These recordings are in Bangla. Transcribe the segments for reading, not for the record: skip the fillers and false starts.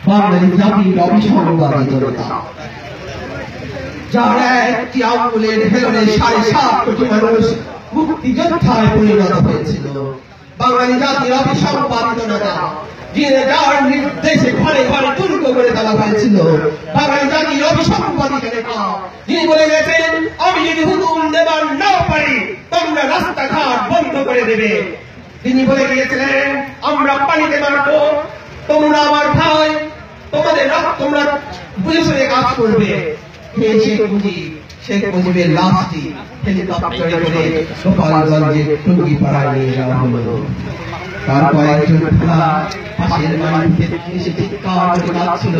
বাঙালি জাতির অবিসংবাদী জনতা, যার একটি আঙ্গুলের হেলনে 7.5 কোটি মানুষ মুক্তিযোদ্ধায় পরিণত হয়েছিল। বাঙালি জাতির অবিসংবাদী জনতা, যার নির্দেশে ঘরে ঘরে দুর্গ করে দেওয়া হয়েছিল। বাঙালি জাতির অবিসংবাদী জনতা, যিনি বলে গেছেন, আমি যদি হুকুম দেবার না পারি তোমরা রাস্তাঘাট বন্ধ করে দেবে। তিনি বলে গিয়েছিলেন, আমরা পানিতে মারবো, তোমরা আমার ভাই, তোমরা বুঝে শুনে কাজ করবে। শেখ মুজিবের লাশটি হেলিকপ্টারে করে গোপালগঞ্জের টুঙ্গিপাড়ায় নিয়ে যাওয়া হলো। তার কয়েকজন পাশের বাড়িতে এসে চিৎকার করে কাঁদছিল,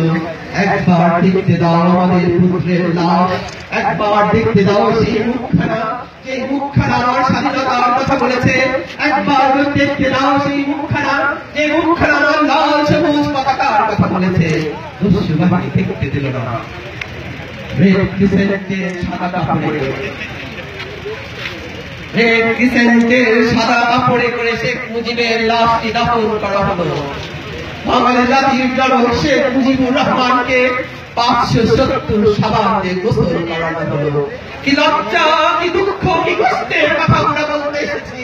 একবার দেখতে দাও আমাদের পুত্রের লাশ, একবার দেখতে দাও সেই মুখখানা, যে মুখখানা আমার স্বাধীনতার কথা বলেছে, একবার দেখতে দাও সেই মুখখানা, যে মুখখানা আমার লাল সবুজ পতাকার কথা বলেছে। দুঃসুবাহী দেখতে দিল না। রেড ক্রিসেন্টের সাদা কাপড়ে করে শেখ মুজিবের লাশটি দাফন করা হলো। বাঙালি জাতির জনক শেখ মুজিবুর রহমানকে 570 সাবান দিয়ে গোসল করানো হলো। কি লজ্জা, কি দুঃখ, কি কষ্টের কথা আমরা বলতে এসেছি।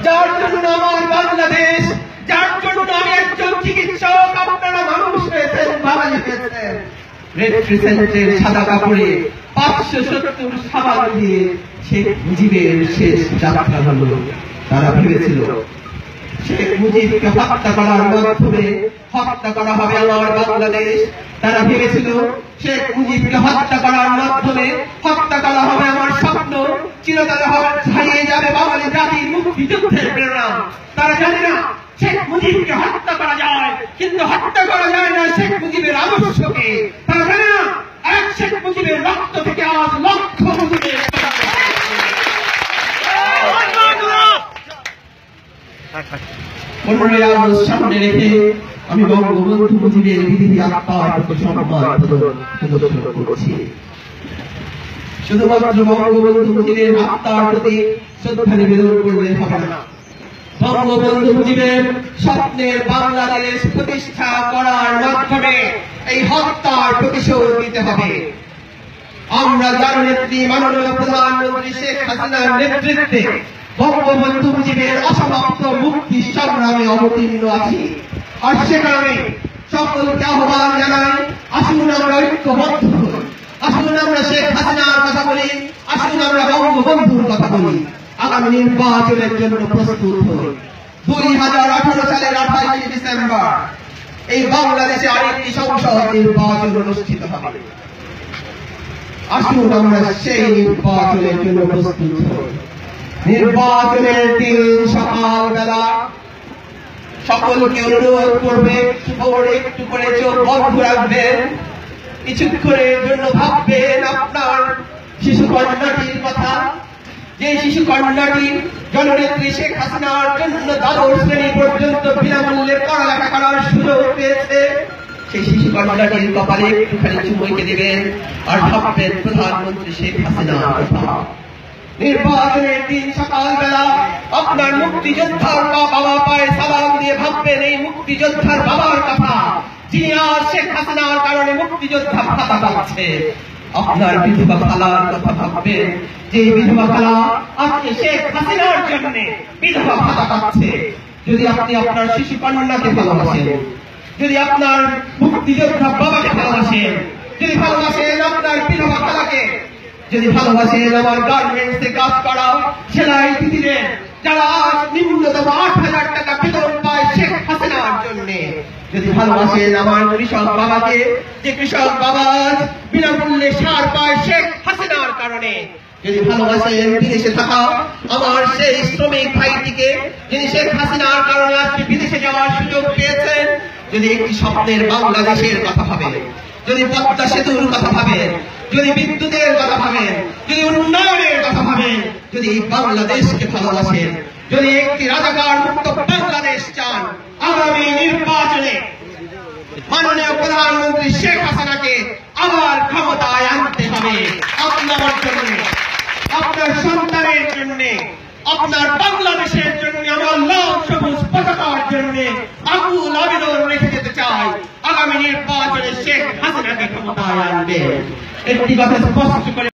যার জন্য আমার বাংলাদেশ, যার জন্য আমি একজন চিকিৎসক, আপনারা মানুষ হয়েছেন, বাঙালি হয়েছেন। রেড ক্রিসেন্টের সাদা কাপড়ে 570 সাবান দিয়ে শেখ মুজিবের শেষ যাত্রা হলো। তারা ভেবেছিল শেখ মুজিবকে হত্যা করার মাধ্যমে হত্যা করা হবে আমার বাংলাদেশ। তারা ভেবেছিল শেখ মুজিবকে হত্যা করার মাধ্যমে হত্যা করা হবে আমার স্বপ্ন, চিরতরে হারিয়ে যাবে বাঙালি জাতির মুক্তিযুদ্ধের প্রেরণা। তারা জানে না শেখ মুজিবকে হত্যা করা যায়, কিন্তু হত্যা করা যায় না শেখ মুজিবের আদর্শকে। তারা জানে না এক শেখ মুজিবের রক্ত থেকে আজ লক্ষ মুজিবের সামনে রেখে আমি বঙ্গবন্ধু মুজিবের বিধি আত্মার প্রতি সম্মান প্রদর্শন করছি। শুধুমাত্র বঙ্গবন্ধু মুজিবের আত্মার প্রতি শ্রদ্ধা নিবেদন করলে হবে না, বঙ্গবন্ধু মুজিবের স্বপ্নের বাংলাদেশ প্রতিষ্ঠা করার মাধ্যমে এই হত্যার প্রতিশোধ নিতে হবে। আমরা যার নেত্রী মাননীয় প্রধানমন্ত্রী শেখ হাসিনার নেতৃত্বে বঙ্গবন্ধু মুজিবের অসমাপ্ত মুক্তি সংগ্রামে অবতীর্ণ আছি। আর সে কারণে সকলকে আহ্বান জানাই, আসুন আমরা ঐক্যবদ্ধ হই, আসুন আমরা শেখ হাসিনার কথা বলি, আসুন আমরা বঙ্গবন্ধুর কথা বলি। আগামী নির্বাচনের জন্য প্রস্তুত হই। 2018 সালের 28 ডিসেম্বর এই বাংলাদেশে আরেকটি সংসদ নির্বাচন অনুষ্ঠিত হবে। আসুন আমরা সেই নির্বাচনের জন্য প্রস্তুত হই। নির্বাচনের দিন সকালবেলা সকলকে অনুরোধ করবে, একটু করে চোখ বন্ধ রাখবেন, কিছুক্ষণের জন্য ভাববেন আপনার শিশু কন্যাটির কথা, যে শিশু কন্যাটি জননেত্রী শেখ হাসিনার জন্য দ্বাদশ শ্রেণী পর্যন্ত বিনামূল্যে পড়ালেখা করার সুযোগ পেয়েছে। সেই শিশু কন্যাটির কপালে একটুখানি চুমু এঁকে দিবেন আর ভাববেন প্রধানমন্ত্রী শেখ হাসিনার কথা। নির্বাচনের দিন সকালবেলা আপনার মুক্তিযোদ্ধার বাবা পায়ে সালাম দিয়ে ভাববেন এই মুক্তিযোদ্ধার বাবার কথা, যিনি আজ শেখ হাসিনার কারণে মুক্তিযোদ্ধা ভাতা পাচ্ছে। আপনার বিধবা খালার কথা ভাববেন, যে বিধবা খালা আজকে শেখ হাসিনার জন্য বিধবা ভাতা পাচ্ছে। যদি আপনি আপনার শিশু কন্যাকে ভালোবাসেন, যদি আপনার মুক্তিযোদ্ধা বাবাকে ভালোবাসেন, যদি ভালোবাসেন আপনার বিধবা খালাকে, যদি ভালোবাসেন আমার গার্মেন্টসে কাজ করা সেলাই দিদিদের, যারা নিম্নতম 8,000 টাকা বেতন পায় শেখ হাসিনার জন্য, যদি ভালোবাসেন আমার কৃষক বাবাকে, যে কৃষক বাবা বিনামূল্যে সার পায় শেখ হাসিনার কারণে, যদি ভালোবাসেন বিদেশে থাকা আমার সেই শ্রমিক ভাইটিকে, যিনি শেখ হাসিনার কারণে আজকে বিদেশে যাওয়ার সুযোগ পেয়েছেন, যদি একটি স্বপ্নের বাংলাদেশের কথা ভাবেন, যদি পদ্মা সেতুর কথা ভাবেন, যদি বিদ্যুতের কথা ভাবেন, যদি উন্নয়নের কথা ভাবেন, যদি বাংলাদেশকে ভালোবাসেন, যদি একটি রাজাকার মুক্ত বাংলাদেশ চান, আগামী নির্বাচনে মাননীয় প্রধানমন্ত্রী শেখ হাসিনাকে আবার ক্ষমতায় আনতে হবে। আপনার জন্য, আপনার সন্তানের জন্য, আপনার বাংলাদেশের জন্য, আমার লাল সবুজ পতাকার জন্য আকুল আবেদন রেখে যেতে চাই। আগামী নির্বাচনে শেখ হাসিনাকে ক্ষমতায় আনবে। একটি কথা স্পষ্ট করে